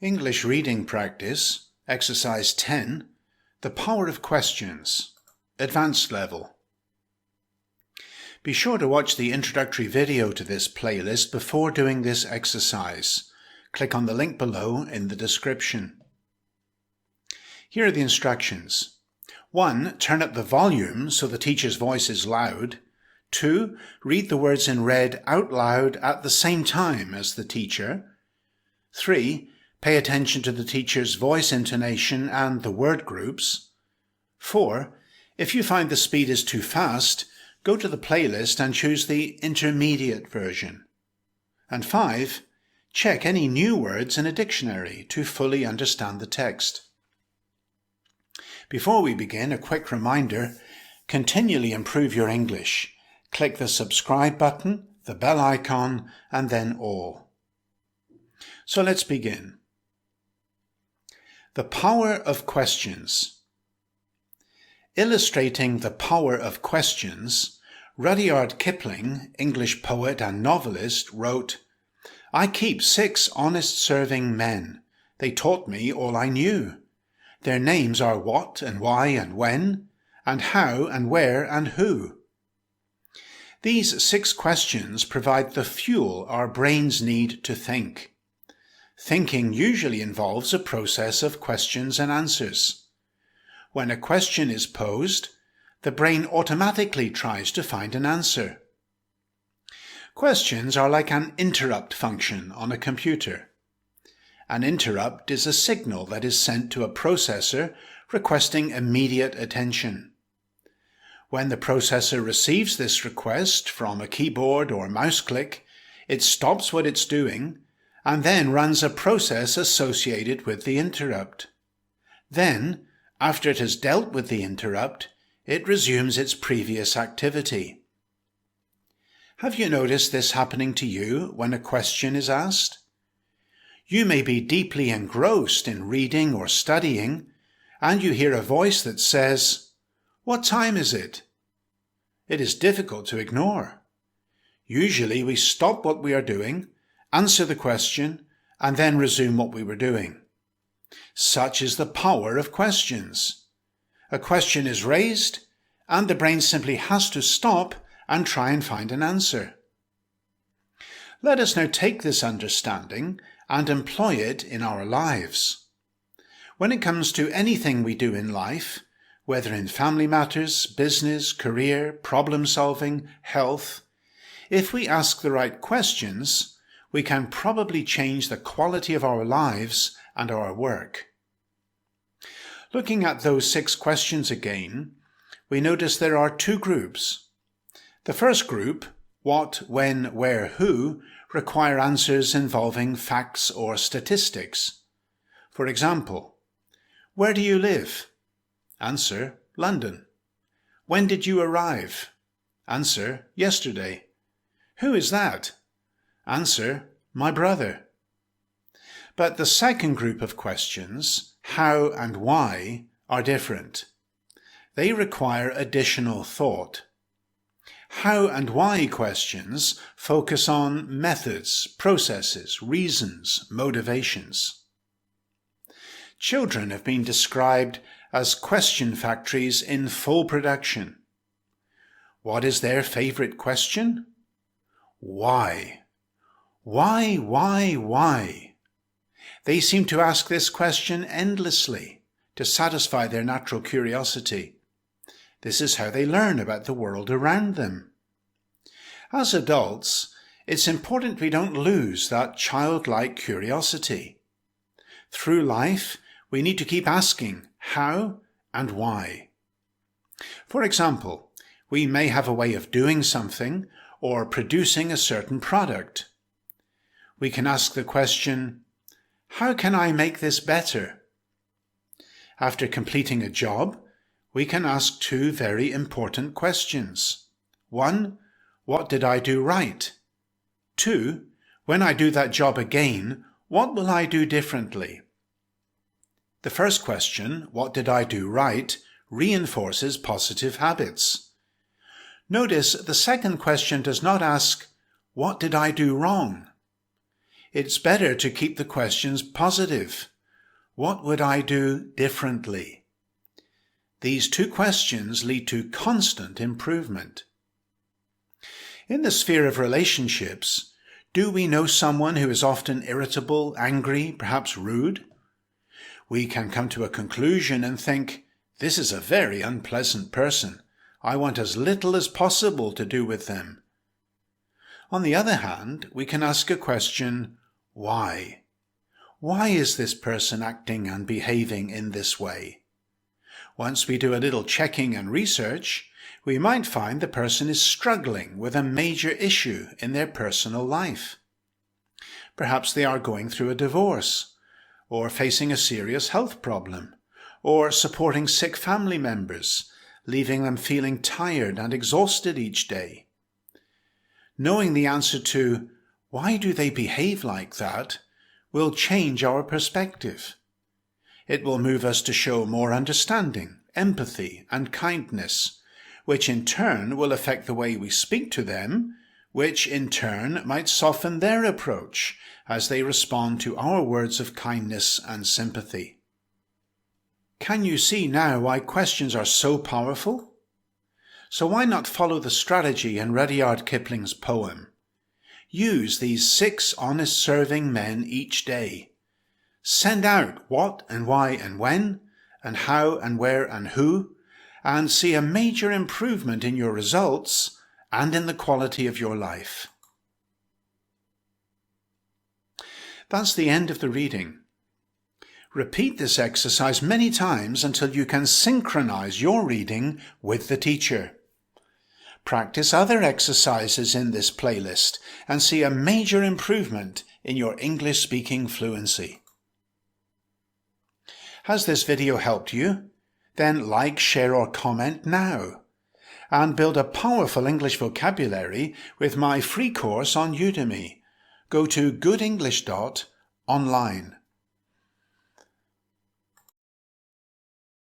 English reading practice, exercise 10, the power of questions, advanced level. Be sure to watch the introductory video to this playlist before doing this exercise. Click on the link below in the description. Here are the instructions. 1. Turn up the volume so the teacher's voice is loud. 2. Read the words in red out loud at the same time as the teacher. 3. Pay attention to the teacher's voice intonation and the word groups. 4. If you find the speed is too fast, go to the playlist and choose the intermediate version. And 5. Check any new words in a dictionary to fully understand the text. Before we begin, a quick reminder: continually improve your English. Click the subscribe button, the bell icon, and then all. So let's begin. The power of questions. Illustrating the power of questions, Rudyard Kipling, English poet and novelist, wrote, "I keep 6 honest serving men. They taught me all I knew. Their names are what and why and when, and how and where and who." These 6 questions provide the fuel our brains need to think. Thinking usually involves a process of questions and answers. When a question is posed, the brain automatically tries to find an answer. Questions are like an interrupt function on a computer. An interrupt is a signal that is sent to a processor requesting immediate attention. When the processor receives this request from a keyboard or mouse click, it stops what it's doing and then runs a process associated with the interrupt. Then, after it has dealt with the interrupt, it resumes its previous activity. Have you noticed this happening to you when a question is asked? You may be deeply engrossed in reading or studying, and you hear a voice that says, "What time is it?" It is difficult to ignore. Usually we stop what we are doing, answer the question, and then resume what we were doing. Such is the power of questions. A question is raised, and the brain simply has to stop and try and find an answer. Let us now take this understanding and employ it in our lives. When it comes to anything we do in life, whether in family matters, business, career, problem solving, health, if we ask the right questions, we can probably change the quality of our lives and our work. Looking at those 6 questions again, we notice there are 2 groups. The first group, what, when, where, who, require answers involving facts or statistics. For example, where do you live? Answer, London. When did you arrive? Answer, yesterday. Who is that? Answer, my brother. But the second group of questions, how and why, are different. They require additional thought. How and why questions focus on methods, processes, reasons, motivations. Children have been described as question factories in full production. What is their favorite question? Why? Why? They seem to ask this question endlessly to satisfy their natural curiosity. This is how they learn about the world around them. As adults, it's important we don't lose that childlike curiosity. Through life, we need to keep asking how and why. For example, we may have a way of doing something or producing a certain product. We can ask the question, how can I make this better? After completing a job, we can ask 2 very important questions. 1, what did I do right? 2, when I do that job again, what will I do differently? The first question, what did I do right, reinforces positive habits. Notice the second question does not ask, what did I do wrong? It's better to keep the questions positive. What would I do differently? These two questions lead to constant improvement. In the sphere of relationships, do we know someone who is often irritable, angry, perhaps rude? We can come to a conclusion and think, this is a very unpleasant person. I want as little as possible to do with them. On the other hand, we can ask a question, why? Why is this person acting and behaving in this way? Once we do a little checking and research, we might find the person is struggling with a major issue in their personal life. Perhaps they are going through a divorce, or facing a serious health problem, or supporting sick family members, leaving them feeling tired and exhausted each day. Knowing the answer to, why do they behave like that, will change our perspective. It will move us to show more understanding, empathy, and kindness, which in turn will affect the way we speak to them, which in turn might soften their approach as they respond to our words of kindness and sympathy. Can you see now why questions are so powerful? So why not follow the strategy in Rudyard Kipling's poem? Use these 6 honest serving men each day. Send out what and why and when, and how and where and who, and see a major improvement in your results and in the quality of your life. That's the end of the reading. Repeat this exercise many times until you can synchronize your reading with the teacher. Practice other exercises in this playlist and see a major improvement in your English-speaking fluency. Has this video helped you? Then like, share or comment now. And build a powerful English vocabulary with my free course on Udemy. Go to goodenglish.online.